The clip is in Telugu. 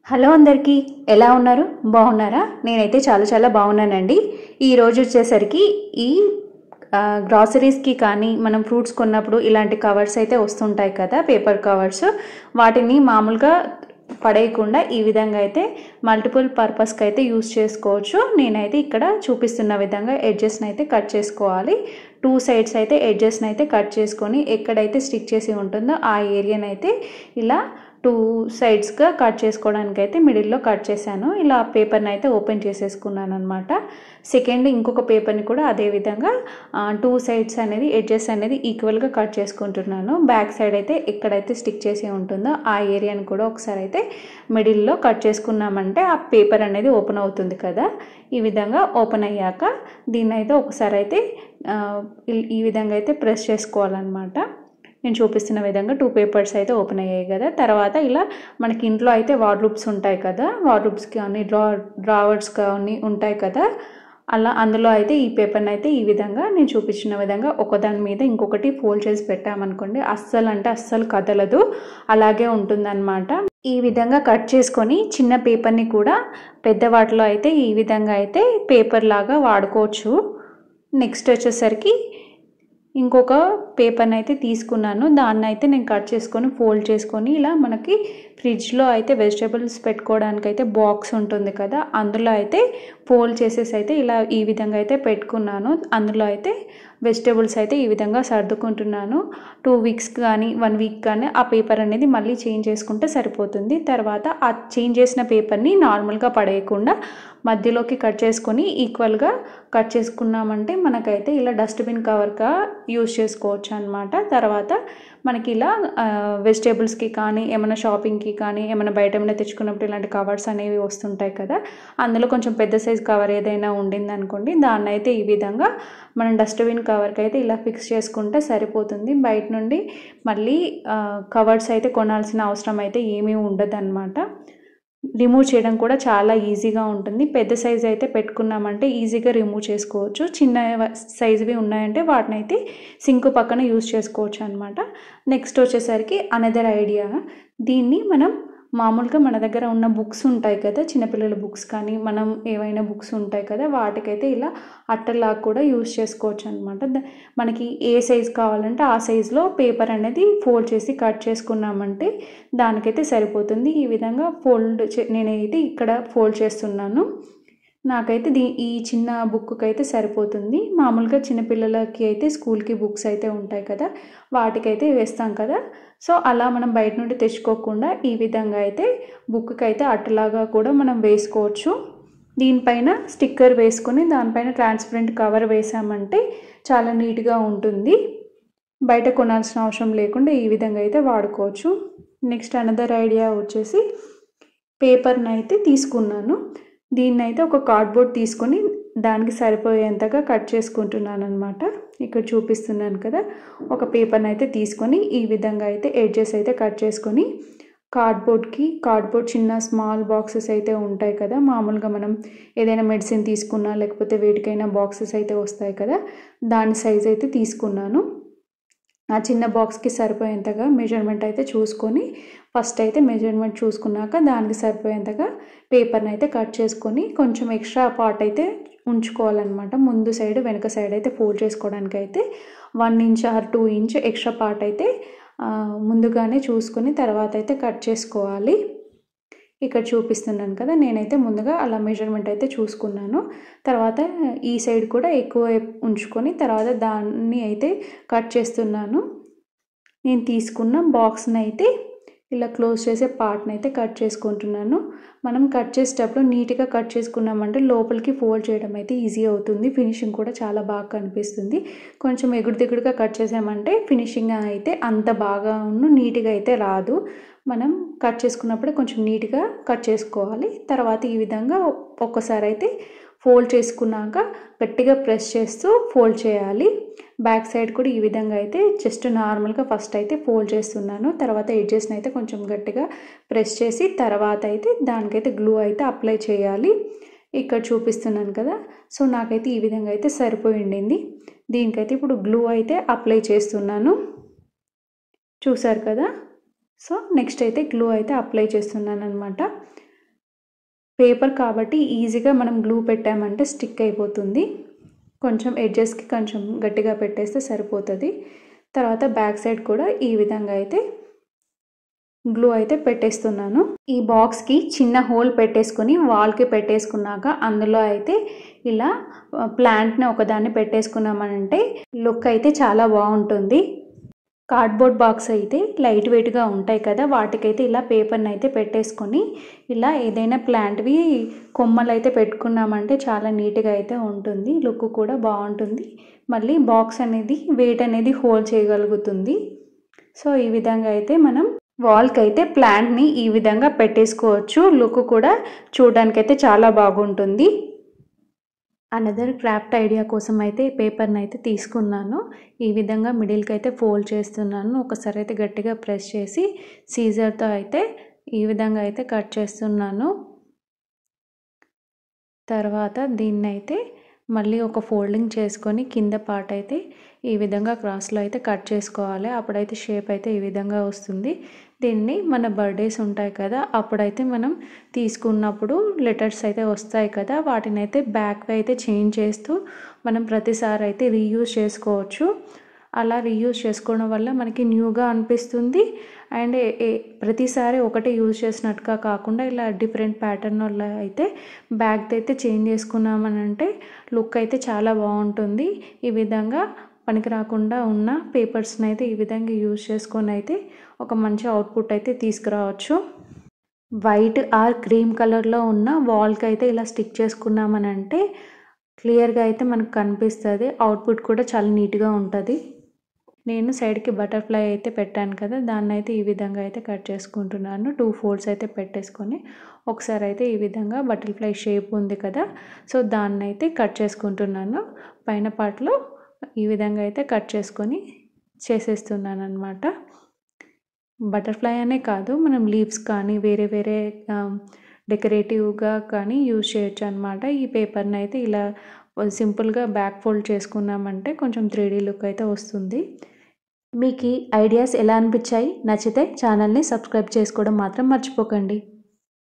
హలో అందరికీ, ఎలా ఉన్నారు? బాగున్నారా? నేనైతే చాలా బాగున్నానండి. ఈరోజు వచ్చేసరికి ఈ గ్రాసరీస్కి కానీ మనం ఫ్రూట్స్ కొన్నప్పుడు ఇలాంటి కవర్స్ అయితే వస్తుంటాయి కదా, పేపర్ కవర్స్. వాటిని మామూలుగా పడేయకుండా ఈ విధంగా అయితే మల్టిపుల్ పర్పస్కి అయితే యూస్ చేసుకోవచ్చు. నేనైతే ఇక్కడ చూపిస్తున్న విధంగా ఎడ్జెస్ని అయితే కట్ చేసుకోవాలి. 2 సైడ్స్ అయితే ఎడ్జెస్ని అయితే కట్ చేసుకొని ఎక్కడైతే స్టిక్ చేసి ఉంటుందో ఆ ఏరియాని అయితే ఇలా 2 సైడ్స్గా కట్ చేసుకోవడానికి అయితే మిడిల్లో కట్ చేశాను. ఇలా పేపర్ని అయితే ఓపెన్ చేసేసుకున్నాను అనమాట. సెకండ్ ఇంకొక పేపర్ని కూడా అదే విధంగా 2 సైడ్స్ అనేది ఎడ్జెస్ అనేది ఈక్వల్గా కట్ చేసుకుంటున్నాను. బ్యాక్ సైడ్ అయితే ఎక్కడైతే స్టిక్ చేసి ఉంటుందో ఆ ఏరియాని కూడా ఒకసారి అయితే మిడిల్లో కట్ చేసుకున్నామంటే ఆ పేపర్ అనేది ఓపెన్ అవుతుంది కదా. ఈ విధంగా ఓపెన్ అయ్యాక దీన్ని అయితే ఒకసారి అయితే ఈ విధంగా అయితే ప్రెస్ చేసుకోవాలన్నమాట. నేను చూపిస్తున్న విధంగా 2 పేపర్స్ అయితే ఓపెన్ అయ్యాయి కదా. తర్వాత ఇలా మనకి ఇంట్లో అయితే వార్డ్రోబ్స్ ఉంటాయి కదా, వార్డ్రోబ్స్ కానీ డ్రావర్స్ కానీ ఉంటాయి కదా, అలా అందులో అయితే ఈ పేపర్ని అయితే ఈ విధంగా నేను చూపించిన విధంగా ఒకదాని మీద ఇంకొకటి ఫోల్డ్ చేసి పెట్టామనుకోండి, అస్సలు కదలదు, అలాగే ఉంటుందన్నమాట. ఈ విధంగా కట్ చేసుకొని చిన్న పేపర్ని కూడా పెద్ద వాటిలో అయితే ఈ విధంగా అయితే పేపర్ లాగా వాడుకోవచ్చు. నెక్స్ట్ వచ్చేసరికి ఇంకొక పేపర్ని అయితే తీసుకున్నాను. దాన్ని అయితే నేను కట్ చేసుకొని ఫోల్డ్ చేసుకొని ఇలా మనకి ఫ్రిడ్జ్లో అయితే వెజిటేబుల్స్ పెట్టుకోవడానికి అయితే బాక్స్ ఉంటుంది కదా, అందులో అయితే ఫోల్డ్ చేసేసి అయితే ఇలా ఈ విధంగా అయితే పెట్టుకున్నాను. అందులో అయితే వెజిటేబుల్స్ అయితే ఈ విధంగా సర్దుకుంటున్నాను. 2 వీక్స్ కానీ 1 వీక్ కానీ ఆ పేపర్ అనేది మళ్ళీ చేంజ్ చేసుకుంటే సరిపోతుంది. తర్వాత ఆ చేంజ్ చేసిన పేపర్ని నార్మల్గా పడేయకుండా మధ్యలోకి కట్ చేసుకొని ఈక్వల్గా కట్ చేసుకున్నామంటే మనకైతే ఇలా డస్ట్బిన్ కవర్గా యూజ్ చేసుకోవచ్చు అనమాట. తర్వాత మనకి ఇలా వెజిటేబుల్స్కి కానీ ఏమైనా షాపింగ్కి కానీ ఏమైనా బయట ఏమైనా తెచ్చుకున్నప్పుడు ఇలాంటి కవర్స్ అనేవి వస్తుంటాయి కదా, అందులో కొంచెం పెద్ద సైజ్ కవర్ ఏదైనా ఉండింది అనుకోండి, దాన్ని అయితే ఈ విధంగా మనం డస్ట్బిన్ కవర్కి అయితే ఇలా ఫిక్స్ చేసుకుంటే సరిపోతుంది. బయట నుండి మళ్ళీ కవర్స్ అయితే కొనాల్సిన అవసరం అయితే ఏమీ ఉండదు అనమాట. రిమూవ్ చేయడం కూడా చాలా ఈజీగా ఉంటుంది. పెద్ద సైజు అయితే పెట్టుకున్నామంటే ఈజీగా రిమూవ్ చేసుకోవచ్చు. చిన్న సైజువి ఉన్నాయంటే వాటిని అయితే సింక్ పక్కన యూజ్ చేసుకోవచ్చు అనమాట. నెక్స్ట్ వచ్చేసరికి అనదర్ ఐడియా, దీన్ని మనం మామూలుగా మన దగ్గర ఉన్న బుక్స్ ఉంటాయి కదా, చిన్నపిల్లల బుక్స్ కానీ మనం ఏవైనా బుక్స్ ఉంటాయి కదా, వాటికైతే ఇలా అట్టలాగా కూడా యూజ్ చేసుకోవచ్చు అనమాట. మనకి ఏ సైజు కావాలంటే ఆ సైజులో పేపర్ అనేది ఫోల్డ్ చేసి కట్ చేసుకున్నామంటే దానికైతే సరిపోతుంది. ఈ విధంగా నేనైతే ఇక్కడ ఫోల్డ్ చేస్తున్నాను. నాకైతే ఈ చిన్న బుక్కి అయితే సరిపోతుంది. మామూలుగా చిన్నపిల్లలకి అయితే స్కూల్కి బుక్స్ అయితే ఉంటాయి కదా, వాటికైతే వేస్తాం కదా. సో అలా మనం బయట నుండి తెచ్చుకోకుండా ఈ విధంగా అయితే బుక్కి అయితే అట్టలాగా కూడా మనం వేసుకోవచ్చు. దీనిపైన స్టిక్కర్ వేసుకొని దానిపైన ట్రాన్స్పరెంట్ కవర్ వేసామంటే చాలా నీట్గా ఉంటుంది. బయట కొనాల్సిన అవసరం లేకుండా ఈ విధంగా అయితే వాడుకోవచ్చు. నెక్స్ట్ అనదర్ ఐడియా వచ్చేసి పేపర్ని అయితే తీసుకున్నాను. దీన్ని అయితే ఒక కార్డ్బోర్డ్ తీసుకొని దానికి సరిపోయేంతగా కట్ చేసుకుంటున్నాను అనమాట. ఇక్కడ చూపిస్తున్నాను కదా, ఒక పేపర్ని అయితే తీసుకొని ఈ విధంగా అయితే ఎడ్జెస్ అయితే కట్ చేసుకొని కార్డ్బోర్డ్ చిన్న స్మాల్ బాక్సెస్ అయితే ఉంటాయి కదా, మామూలుగా మనం ఏదైనా మెడిసిన్ తీసుకున్నా లేకపోతే వేటికైనా బాక్సెస్ అయితే వస్తాయి కదా, దాని సైజ్ అయితే తీసుకున్నాను. ఆ చిన్న బాక్స్కి సరిపోయేంతగా మెజర్మెంట్ అయితే చూసుకొని ఫస్ట్ అయితే మెజర్మెంట్ చూసుకున్నాక దానికి సరిపోయేంతగా పేపర్ని అయితే కట్ చేసుకొని కొంచెం ఎక్స్ట్రా పార్ట్ అయితే ఉంచుకోవాలన్నమాట. ముందు సైడ్ వెనక సైడ్ అయితే ఫోల్డ్ చేసుకోవడానికి అయితే 1 inch are 2 inch extra part అయితే ముందుగానే చూసుకొని తర్వాత అయితే కట్ చేసుకోవాలి. ఇక్కడ చూపిస్తున్నాను కదా, నేనైతే ముందుగా అలా మెజర్మెంట్ అయితే చూసుకున్నాను. తర్వాత ఈ సైడ్ కూడా ఎక్కువ ఉంచుకొని తర్వాత దాన్ని అయితే కట్ చేస్తున్నాను. నేను తీసుకున్న బాక్స్ని అయితే ఇలా క్లోజ్ చేసే పార్ట్ని అయితే కట్ చేసుకుంటున్నాను. మనం కట్ చేసేటప్పుడు నీట్గా కట్ చేసుకున్నామంటే లోపలికి ఫోల్డ్ చేయడం అయితే ఈజీ అవుతుంది. ఫినిషింగ్ కూడా చాలా బాగా కనిపిస్తుంది. కొంచెం ఎగుడు కట్ చేసామంటే ఫినిషింగ్ అయితే అంత బాగా నీట్గా అయితే రాదు. మనం కట్ చేసుకున్నప్పుడే కొంచెం నీట్గా కట్ చేసుకోవాలి. తర్వాత ఈ విధంగా ఒక్కసారి అయితే ఫోల్డ్ చేసుకున్నాక గట్టిగా ప్రెస్ చేస్తూ ఫోల్డ్ చేయాలి. బ్యాక్ సైడ్ కూడా ఈ విధంగా అయితే జస్ట్ నార్మల్గా ఫస్ట్ అయితే ఫోల్డ్ చేస్తున్నాను. తర్వాత ఎడ్జెస్ని అయితే కొంచెం గట్టిగా ప్రెస్ చేసి తర్వాత అయితే దానికైతే గ్లూ అయితే అప్లై చేయాలి. ఇక్కడ చూపిస్తున్నాను కదా, సో నాకైతే ఈ విధంగా అయితే సరిపోయింది. దీనికైతే ఇప్పుడు గ్లూ అయితే అప్లై చేస్తున్నాను. చూసారు కదా, సో నెక్స్ట్ అయితే గ్లూ అయితే అప్లై చేస్తున్నాను అనమాట. పేపర్ కాబట్టి ఈజీగా మనం గ్లూ పెట్టామంటే స్టిక్ అయిపోతుంది. కొంచెం ఎడ్జెస్కి కొంచెం గట్టిగా పెట్టేస్తే సరిపోతుంది. తర్వాత బ్యాక్ సైడ్ కూడా ఈ విధంగా అయితే గ్లూ అయితే పెట్టేస్తున్నాను. ఈ బాక్స్కి చిన్న హోల్ పెట్టేసుకొని వాల్కి పెట్టేసుకున్నాక అందులో అయితే ఇలా ప్లాంట్ని ఒకదాన్ని పెట్టేసుకున్నామనంటే లుక్ అయితే చాలా బాగుంటుంది. కార్డ్బోర్డ్ బాక్స్ అయితే లైట్ వెయిట్గా ఉంటాయి కదా, వాటికైతే ఇలా పేపర్ని అయితే పెట్టేసుకొని ఇలా ఏదైనా ప్లాంట్వి కొమ్మలు అయితే పెట్టుకున్నామంటే చాలా నీట్గా అయితే ఉంటుంది. లుక్ కూడా బాగుంటుంది. మళ్ళీ బాక్స్ అనేది వెయిట్ అనేది హోల్డ్ చేయగలుగుతుంది. సో ఈ విధంగా అయితే మనం వాల్కి అయితే ప్లాంట్ని ఈ విధంగా పెట్టేసుకోవచ్చు. లుక్ కూడా చూడడానికైతే చాలా బాగుంటుంది. అనదర్ క్రాఫ్ట్ ఐడియా కోసం అయితే పేపర్ని అయితే తీసుకున్నాను. ఈ విధంగా మిడిల్కి అయితే ఫోల్డ్ చేస్తున్నాను. ఒకసారి అయితే గట్టిగా ప్రెస్ చేసి సీజర్తో అయితే ఈ విధంగా అయితే కట్ చేస్తున్నాను. తర్వాత దీన్ని అయితే మళ్ళీ ఒక ఫోల్డింగ్ చేసుకొని కింద పార్ట్ అయితే ఈ విధంగా క్రాస్లో అయితే కట్ చేసుకోవాలి. అప్పుడైతే షేప్ అయితే ఈ విధంగా వస్తుంది. దీన్ని మన బర్త్డేస్ ఉంటాయి కదా, అప్పుడైతే మనం తీసుకున్నప్పుడు లెటర్స్ అయితే వస్తాయి కదా, వాటిని అయితే బ్యాక్ అయితే చేంజ్ చేస్తూ మనం ప్రతిసారి అయితే రీయూజ్ చేసుకోవచ్చు. అలా రీయూజ్ చేసుకోవడం వల్ల మనకి న్యూగా అనిపిస్తుంది. అండ్ ప్రతిసారి ఒకటే యూజ్ చేసినట్టుగా కాకుండా ఇలా డిఫరెంట్ ప్యాటర్న్ వల్ల అయితే బ్యాగ్ అయితే చేంజ్ చేసుకున్నామని అంటే లుక్ అయితే చాలా బాగుంటుంది. ఈ విధంగా పనికి రాకుండా ఉన్న పేపర్స్ని అయితే ఈ విధంగా యూజ్ చేసుకొని అయితే ఒక మంచి అవుట్పుట్ అయితే తీసుకురావచ్చు. వైట్ ఆర్ క్రీమ్ కలర్లో ఉన్న వాల్కి అయితే ఇలా స్టిక్ చేసుకున్నామని అంటే క్లియర్గా అయితే మనకు కనిపిస్తుంది. అవుట్పుట్ కూడా చాలా నీట్గా ఉంటుంది. నేను సైడ్కి బటర్ఫ్లై అయితే పెట్టాను కదా, దాన్ని అయితే ఈ విధంగా అయితే కట్ చేసుకుంటున్నాను. 2 ఫోల్డ్స్ అయితే పెట్టేసుకొని ఒకసారి అయితే ఈ విధంగా బటర్ఫ్లై షేప్ ఉంది కదా, సో దాన్ని అయితే కట్ చేసుకుంటున్నాను. పైన పార్ట్లో ఈ విధంగా అయితే కట్ చేసుకొని చేసేస్తున్నాను అనమాట. బటర్ఫ్లై అనే కాదు, మనం లీవ్స్ కానీ వేరే వేరే డెకరేటివ్గా కానీ యూజ్ చేయొచ్చు అనమాట. ఈ పేపర్ని అయితే ఇలా సింపుల్గా బ్యాక్ ఫోల్డ్ చేసుకున్నామంటే కొంచెం 3D లుక్ అయితే వస్తుంది. మీకు ఈ ఐడియాస్ ఎలా అనిపించాయి? నచ్చితే ఛానల్ని సబ్స్క్రైబ్ చేసుకోవడం మాత్రం మర్చిపోకండి.